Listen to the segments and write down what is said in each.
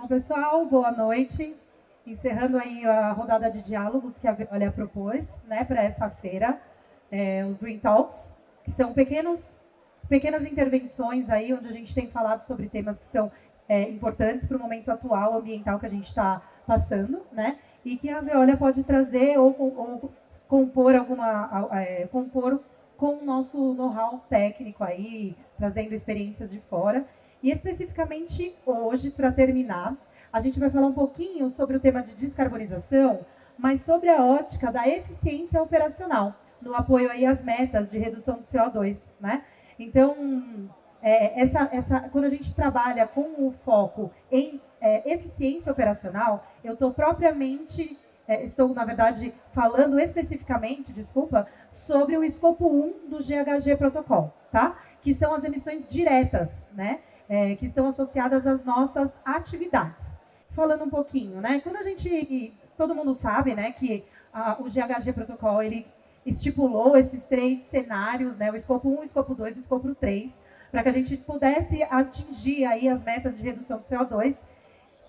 Pessoal, boa noite. Encerrando aí a rodada de diálogos que a Veolia propôs, né, para essa feira, os Green Talks, que são pequenas intervenções aí, onde a gente tem falado sobre temas que são importantes para o momento atual ambiental que a gente está passando, né, e que a Veolia pode trazer ou compor compor com o nosso know-how técnico aí, trazendo experiências de fora. E especificamente hoje, para terminar, a gente vai falar um pouquinho sobre o tema de descarbonização, mas sobre a ótica da eficiência operacional, no apoio aí às metas de redução do CO2, né? Então, quando a gente trabalha com o foco em eficiência operacional, eu estou, na verdade, falando especificamente, sobre o escopo 1 do GHG Protocol, tá? Que são as emissões diretas, né? Que estão associadas às nossas atividades. Falando um pouquinho, né? Todo mundo sabe, né, que o GHG Protocol, ele estipulou esses 3 cenários, né, o escopo 1, o escopo 2 e o escopo 3, para que a gente pudesse atingir aí as metas de redução do CO2,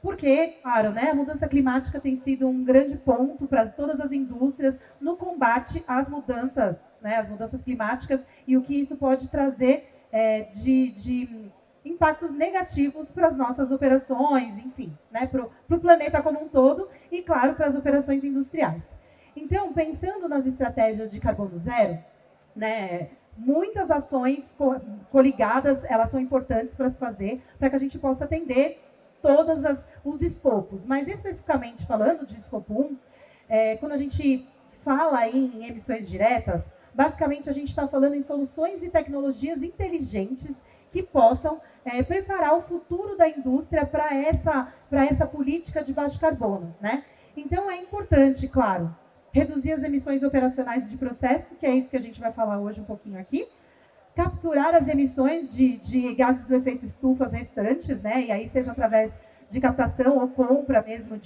porque, claro, né, a mudança climática tem sido um grande ponto para todas as indústrias no combate às mudanças, né, as mudanças climáticas e o que isso pode trazer de impactos negativos para as nossas operações, enfim, né, para o planeta como um todo e, claro, para as operações industriais. Então, pensando nas estratégias de carbono zero, né, muitas ações coligadas, elas são importantes para se fazer, para que a gente possa atender todos os escopos. Mas, especificamente falando de escopo 1, quando a gente fala aí em emissões diretas, basicamente a gente está falando em soluções e tecnologias inteligentes que possam preparar o futuro da indústria para essa política de baixo carbono, né? Então, é importante, claro, reduzir as emissões operacionais de processo, que é isso que a gente vai falar hoje um pouquinho aqui, capturar as emissões de gases do efeito estufa restantes, né? E aí seja através de captação ou compra mesmo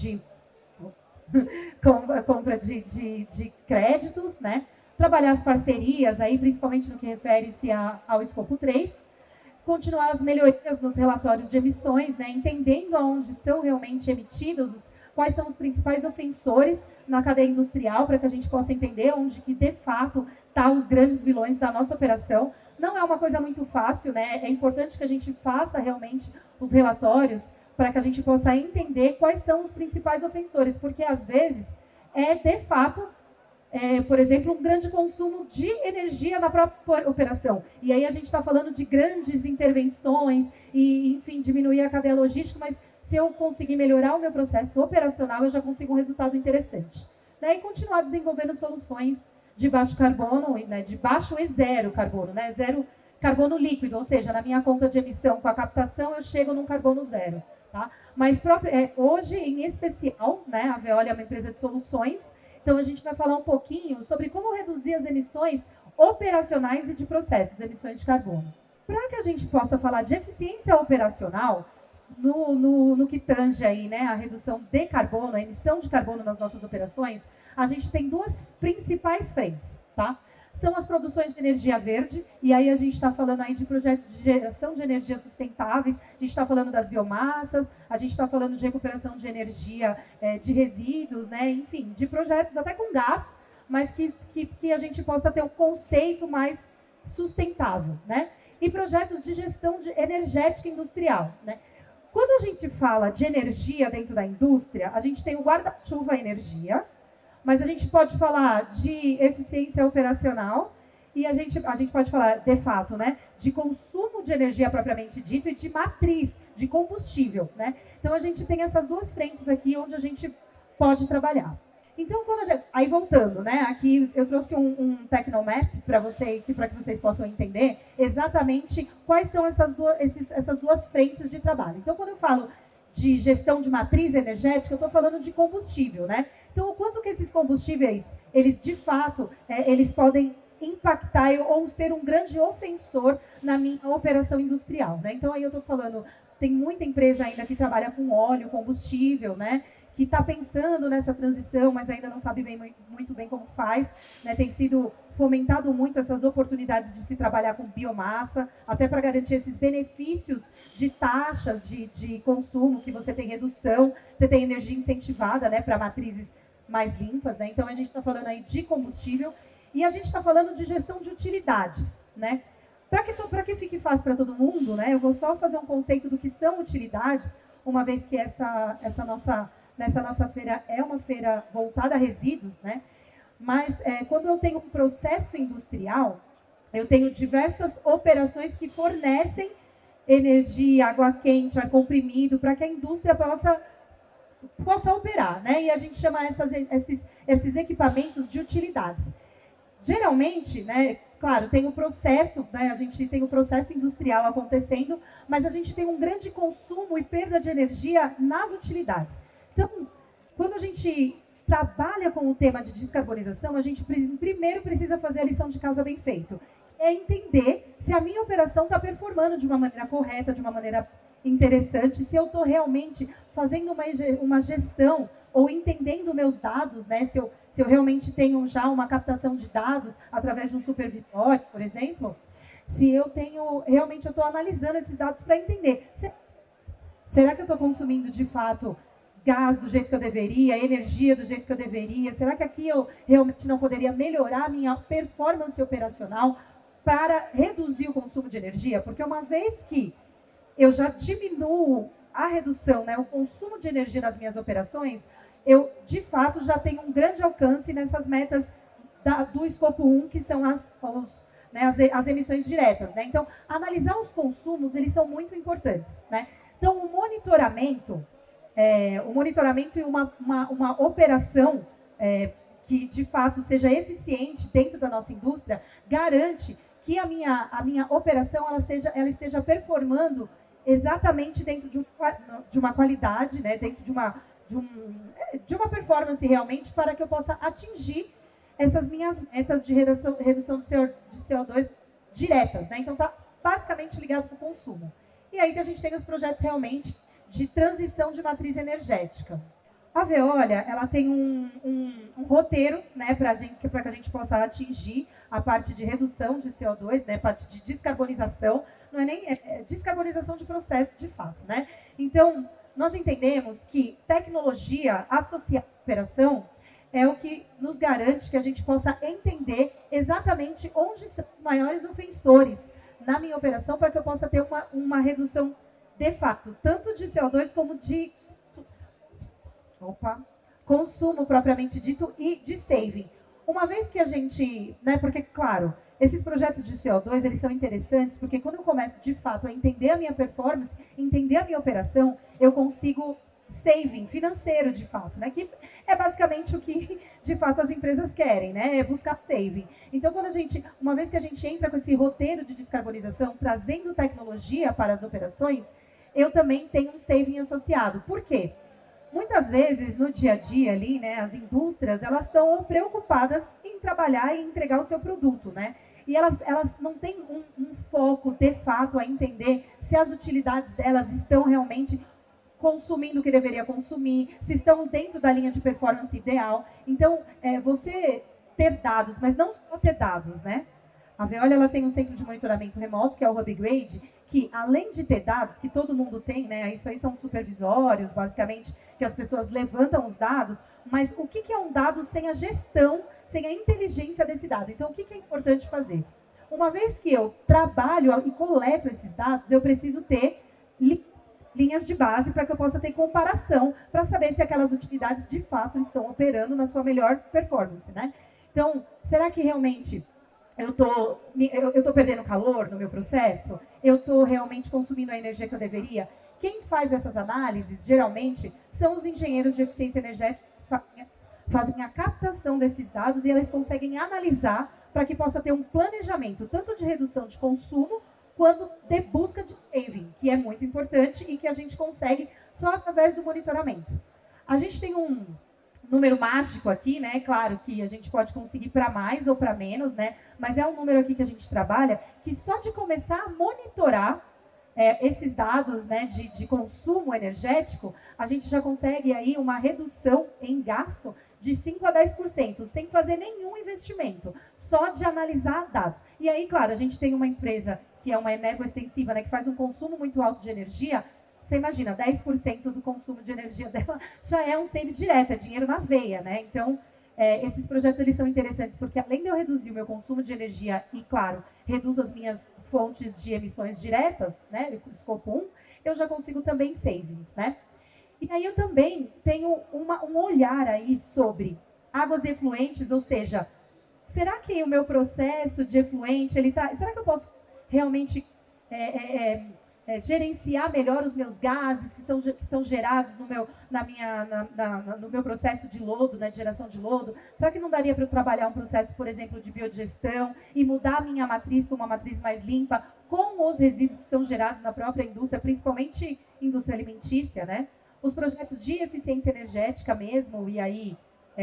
compra de créditos, né? Trabalhar as parcerias, aí, principalmente no que refere-se ao escopo 3, continuar as melhorias nos relatórios de emissões, né, entendendo onde são realmente emitidos, quais são os principais ofensores na cadeia industrial, para que a gente possa entender onde que, de fato, estão os grandes vilões da nossa operação. Não é uma coisa muito fácil, né? É importante que a gente faça realmente os relatórios para que a gente possa entender quais são os principais ofensores, porque, às vezes, de fato, por exemplo, um grande consumo de energia na própria operação. E aí a gente está falando de grandes intervenções e, enfim, diminuir a cadeia logística, mas se eu conseguir melhorar o meu processo operacional, eu já consigo um resultado interessante. Né? E continuar desenvolvendo soluções de baixo carbono, né? De baixo e zero carbono, né? Zero carbono líquido, ou seja, na minha conta de emissão com a captação, eu chego num carbono zero. Tá? Mas hoje, em especial, né, a Veolia é uma empresa de soluções. Então, a gente vai falar um pouquinho sobre como reduzir as emissões operacionais e de processos, emissões de carbono. Para que a gente possa falar de eficiência operacional, no que tange aí, né, a redução de carbono, a emissão de carbono nas nossas operações, a gente tem 2 principais frentes, tá? São as produções de energia verde, e aí a gente está falando aí de projetos de geração de energia sustentáveis, a gente está falando das biomassas, a gente está falando de recuperação de energia de resíduos, né? Enfim, de projetos até com gás, mas que a gente possa ter um conceito mais sustentável, né? E projetos de gestão energética industrial, né? Quando a gente fala de energia dentro da indústria, a gente tem o guarda-chuva energia, mas a gente pode falar de eficiência operacional e a gente pode falar, de fato, né, de consumo de energia propriamente dito e de matriz, de combustível, né? Então, a gente tem essas 2 frentes aqui onde a gente pode trabalhar. Então, aí voltando, né, aqui eu trouxe um Tecnomap para que vocês possam entender exatamente quais são essas duas frentes de trabalho. Então, quando eu falo de gestão de matriz energética, eu estou falando de combustível, né? Então, o quanto que esses combustíveis, eles de fato, eles podem impactar ou ser um grande ofensor na minha operação industrial, né? Então, aí eu estou falando tem muita empresa ainda que trabalha com óleo, combustível, né? Que está pensando nessa transição, mas ainda não sabe muito bem como faz, né? Tem sido fomentado muito essas oportunidades de se trabalhar com biomassa, até para garantir esses benefícios de taxas de consumo, que você tem redução, você tem energia incentivada, né, para matrizes mais limpas, né? Então a gente está falando aí de combustível e a gente está falando de gestão de utilidades, né? Para que fique fácil para todo mundo, né? Eu vou só fazer um conceito do que são utilidades, uma vez que essa nossa feira é uma feira voltada a resíduos, né? Mas quando eu tenho um processo industrial, eu tenho diversas operações que fornecem energia, água quente, ar comprimido, para que a indústria possa operar, né? E a gente chama esses equipamentos de utilidades. Geralmente, né, claro, tem o processo, né, a gente tem o processo industrial acontecendo, mas a gente tem um grande consumo e perda de energia nas utilidades. Então, quando a gente trabalha com o tema de descarbonização, a gente primeiro precisa fazer a lição de casa bem feito. É entender se a minha operação está performando de uma maneira correta, de uma maneira interessante, se eu estou realmente fazendo uma gestão ou entendendo meus dados, né? Se eu realmente tenho já uma captação de dados através de um supervisório, por exemplo, se eu realmente eu estou analisando esses dados para entender, será que eu estou consumindo de fato gás do jeito que eu deveria, energia do jeito que eu deveria? Será que aqui eu realmente não poderia melhorar a minha performance operacional para reduzir o consumo de energia? Porque uma vez que eu já diminuo a redução, né, o consumo de energia nas minhas operações, eu, de fato, já tenho um grande alcance nessas metas do escopo 1, que são as emissões diretas, né? Então, analisar os consumos, eles são muito importantes, né? Então, o monitoramento e uma operação que, de fato, seja eficiente dentro da nossa indústria, garante que a minha operação ela esteja performando exatamente dentro de uma qualidade, né? Dentro de uma performance realmente, para que eu possa atingir essas minhas metas de redução de CO2 diretas, né? Então, está basicamente ligado com o consumo. E aí a gente tem os projetos realmente de transição de matriz energética. A Veolia, ela tem um roteiro, né, para que a gente possa atingir a parte de redução de CO2, né, a parte de descarbonização, não é nem descarbonização de processo de fato, né? Então, nós entendemos que tecnologia associada à operação é o que nos garante que a gente possa entender exatamente onde são os maiores ofensores na minha operação, para que eu possa ter uma redução de fato, tanto de CO2 como de consumo propriamente dito e de saving. Uma vez que a gente, né, porque, claro, esses projetos de CO2, eles são interessantes, porque quando eu começo, de fato, a entender a minha performance, entender a minha operação, eu consigo saving financeiro, de fato, né, que é basicamente o que, de fato, as empresas querem, né, é buscar saving. Então, uma vez que a gente entra com esse roteiro de descarbonização, trazendo tecnologia para as operações, eu também tenho um saving associado. Por quê? Muitas vezes, no dia a dia ali, né, as indústrias, elas estão preocupadas em trabalhar e entregar o seu produto, né? E elas não têm um foco, de fato, a entender se as utilidades delas estão realmente consumindo o que deveria consumir, se estão dentro da linha de performance ideal. Então, você ter dados, mas não só ter dados, né? A Veolia, ela tem um centro de monitoramento remoto, que é o HubGrade, que, além de ter dados, que todo mundo tem, né, isso aí são supervisórios, basicamente, que as pessoas levantam os dados, mas o que é um dado sem a gestão, sem a inteligência desse dado? Então, o que é importante fazer? Uma vez que eu trabalho e coleto esses dados, eu preciso ter linhas de base para que eu possa ter comparação, para saber se aquelas utilidades, de fato, estão operando na sua melhor performance, né? Então, será que realmente eu tô perdendo calor no meu processo? Eu estou realmente consumindo a energia que eu deveria? Quem faz essas análises, geralmente, são os engenheiros de eficiência energética que fazem a captação desses dados e eles conseguem analisar para que possa ter um planejamento, tanto de redução de consumo, quanto de busca de saving, que é muito importante e que a gente consegue só através do monitoramento. A gente tem um número mágico aqui, né? Claro que a gente pode conseguir para mais ou para menos, né? Mas é um número aqui que a gente trabalha que só de começar a monitorar esses dados, né, de consumo energético, a gente já consegue aí uma redução em gasto de 5 a 10%, sem fazer nenhum investimento, só de analisar dados. E aí, claro, a gente tem uma empresa que é uma energoextensiva, né, que faz um consumo muito alto de energia. Você imagina, 10% do consumo de energia dela já é um save direto, é dinheiro na veia, né? Então, esses projetos eles são interessantes porque, além de eu reduzir o meu consumo de energia e, claro, reduzo as minhas fontes de emissões diretas, né, escopo 1, eu já consigo também savings, né? E aí eu também tenho um olhar aí sobre águas efluentes, ou seja, será que o meu processo de efluente, será que eu posso realmente gerenciar melhor os meus gases que são gerados no meu processo de lodo, né, de geração de lodo? Será que não daria para eu trabalhar um processo, por exemplo, de biodigestão e mudar a minha matriz para uma matriz mais limpa com os resíduos que são gerados na própria indústria, principalmente indústria alimentícia, né? Os projetos de eficiência energética mesmo, e aí,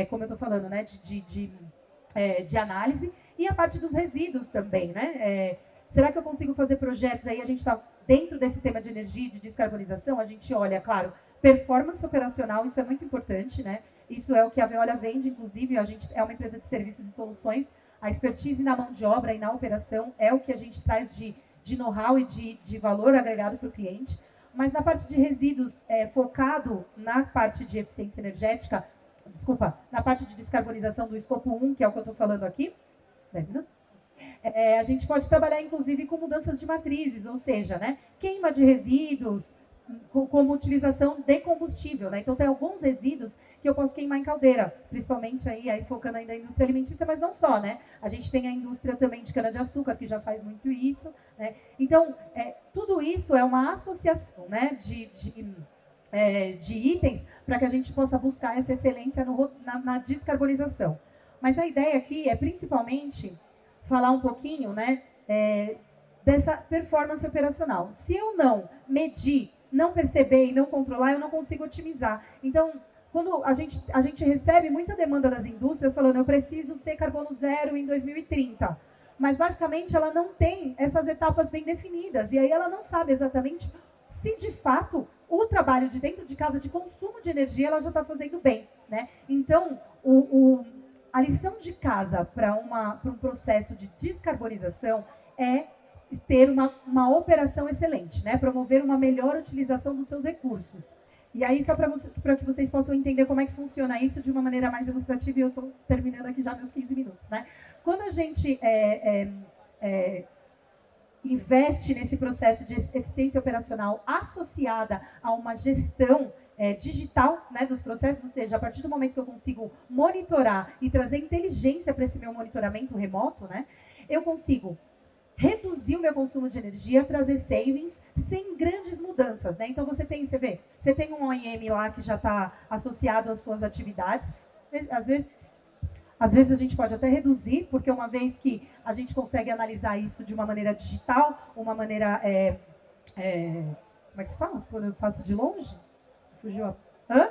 como eu estou falando, né, de análise, e a parte dos resíduos também, né? Será que eu consigo fazer projetos aí? A gente está dentro desse tema de energia e de descarbonização, a gente olha, claro, performance operacional, isso é muito importante, né? Isso é o que a Veolia vende, inclusive, a gente é uma empresa de serviços e soluções, a expertise na mão de obra e na operação é o que a gente traz de know-how e de valor agregado para o cliente. Mas na parte de resíduos, focado na parte de eficiência energética, na parte de descarbonização do escopo 1, que é o que eu estou falando aqui, 10 minutos? A gente pode trabalhar, inclusive, com mudanças de matrizes, ou seja, né, queima de resíduos, como utilização de combustível, né? Então, tem alguns resíduos que eu posso queimar em caldeira, principalmente aí focando ainda na indústria alimentícia, mas não só, né? A gente tem a indústria também de cana-de-açúcar, que já faz muito isso, né? Então, tudo isso é uma associação, né, de itens para que a gente possa buscar essa excelência na descarbonização. Mas a ideia aqui é, principalmente, falar um pouquinho, né, dessa performance operacional. Se eu não medir, não perceber e não controlar, eu não consigo otimizar. Então, quando a gente recebe muita demanda das indústrias falando eu preciso ser carbono zero em 2030, mas basicamente ela não tem essas etapas bem definidas, e aí ela não sabe exatamente se de fato o trabalho de dentro de casa de consumo de energia ela já está fazendo bem, né? Então, a lição de casa para um processo de descarbonização é ter uma operação excelente, né? Promover uma melhor utilização dos seus recursos. E aí, só para que vocês possam entender como é que funciona isso de uma maneira mais ilustrativa, e eu estou terminando aqui já meus 15 minutos, né? Quando a gente investe nesse processo de eficiência operacional associada a uma gestão digital, né, dos processos, ou seja, a partir do momento que eu consigo monitorar e trazer inteligência para esse meu monitoramento remoto, né, eu consigo reduzir o meu consumo de energia, trazer savings sem grandes mudanças, né? Então você tem um OIM lá que já está associado às suas atividades. Às vezes a gente pode até reduzir, porque uma vez que a gente consegue analisar isso de uma maneira digital, uma maneira como é que se fala? Quando eu faço de longe? Fugiu a...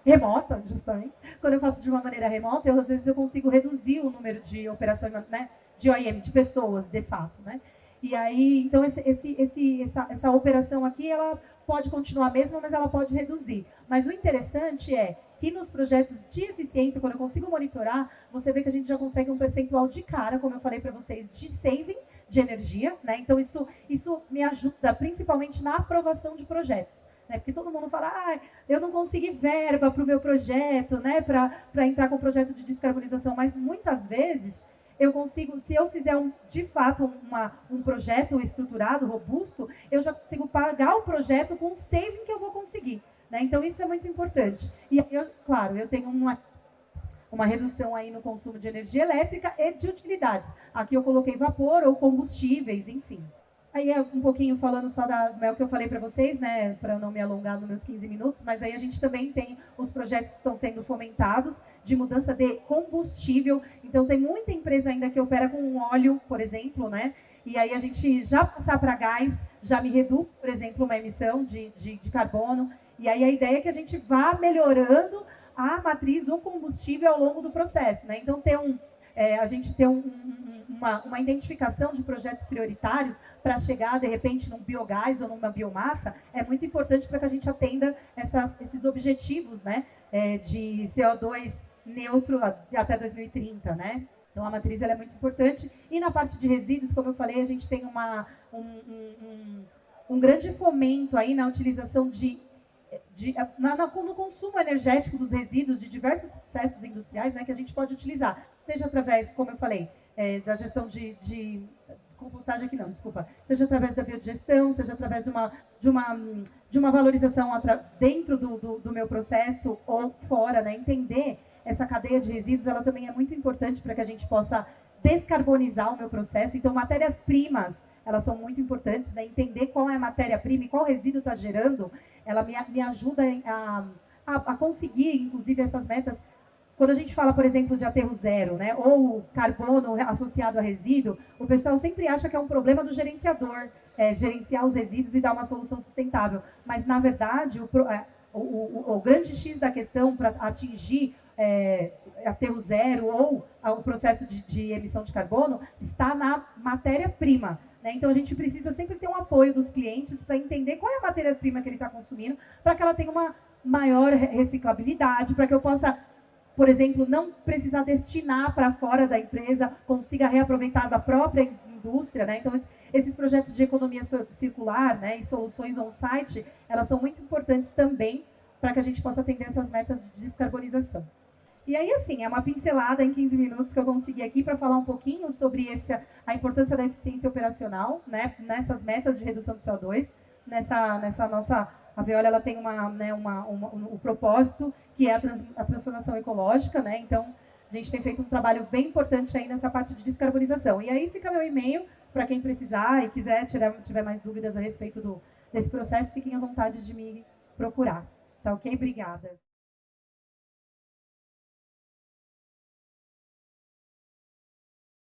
Remota, justamente. Quando eu faço de uma maneira remota, às vezes eu consigo reduzir o número de operações, né, de OIM, de pessoas, de fato, né? E aí, então, essa operação aqui, ela pode continuar a mesma, mas ela pode reduzir. Mas o interessante é que nos projetos de eficiência, quando eu consigo monitorar, você vê que a gente já consegue um percentual de cara, como eu falei para vocês, de saving de energia, né? Então, isso me ajuda principalmente na aprovação de projetos. Porque todo mundo fala, eu não consegui verba para o meu projeto, né, para entrar com o projeto de descarbonização, mas muitas vezes eu consigo, se eu fizer de fato um projeto estruturado, robusto, eu já consigo pagar o projeto com o saving que eu vou conseguir, né? Então isso é muito importante. E claro, eu tenho uma redução aí no consumo de energia elétrica e de utilidades. Aqui eu coloquei vapor ou combustíveis, enfim. Aí é um pouquinho falando só o que eu falei para vocês, né, para não me alongar nos meus 15 minutos, mas aí a gente também tem os projetos que estão sendo fomentados de mudança de combustível. Então tem muita empresa ainda que opera com óleo, por exemplo, né? E aí a gente já passar para gás, já me reduz, por exemplo, uma emissão de carbono. E aí a ideia é que a gente vá melhorando a matriz, o combustível ao longo do processo, né? Então a gente ter uma identificação de projetos prioritários para chegar, de repente, num biogás ou numa biomassa, é muito importante para que a gente atenda esses objetivos, né, de CO2 neutro até 2030, né? Então, a matriz ela é muito importante. E na parte de resíduos, como eu falei, a gente tem um grande fomento aí na utilização no consumo energético dos resíduos de diversos processos industriais, né, que a gente pode utilizar, seja através, como eu falei, da gestão de compostagem aqui não, desculpa, seja através da biodigestão, seja através de uma valorização dentro do meu processo ou fora, né, entender essa cadeia de resíduos, ela também é muito importante para que a gente possa descarbonizar o meu processo. Então, matérias-primas, elas são muito importantes, né? Entender qual é a matéria-prima e qual resíduo está gerando, ela me ajuda a conseguir, inclusive, essas metas. Quando a gente fala, por exemplo, de aterro zero, né, ou carbono associado a resíduo, o pessoal sempre acha que é um problema do gerenciador, gerenciar os resíduos e dar uma solução sustentável. Mas, na verdade, o grande X da questão para atingir aterro zero ou o processo de emissão de carbono está na matéria-prima. Né? Então, a gente precisa sempre ter um apoio dos clientes para entender qual é a matéria-prima que ele está consumindo, para que ela tenha uma maior reciclabilidade, para que eu possa, por exemplo, não precisar destinar para fora da empresa, consiga reaproveitar da própria indústria, né? Então, esses projetos de economia circular, né, e soluções on-site, elas são muito importantes também para que a gente possa atender essas metas de descarbonização. E aí, assim, é uma pincelada em 15 minutos que eu consegui aqui para falar um pouquinho sobre a importância da eficiência operacional, né, nessas metas de redução de CO2, nessa nossa... A Veolia, ela tem o propósito, que é a transformação ecológica, né? Então, a gente tem feito um trabalho bem importante aí nessa parte de descarbonização. E aí fica meu e-mail para quem precisar e quiser tiver mais dúvidas a respeito desse processo, fiquem à vontade de me procurar. Tá ok? Obrigada.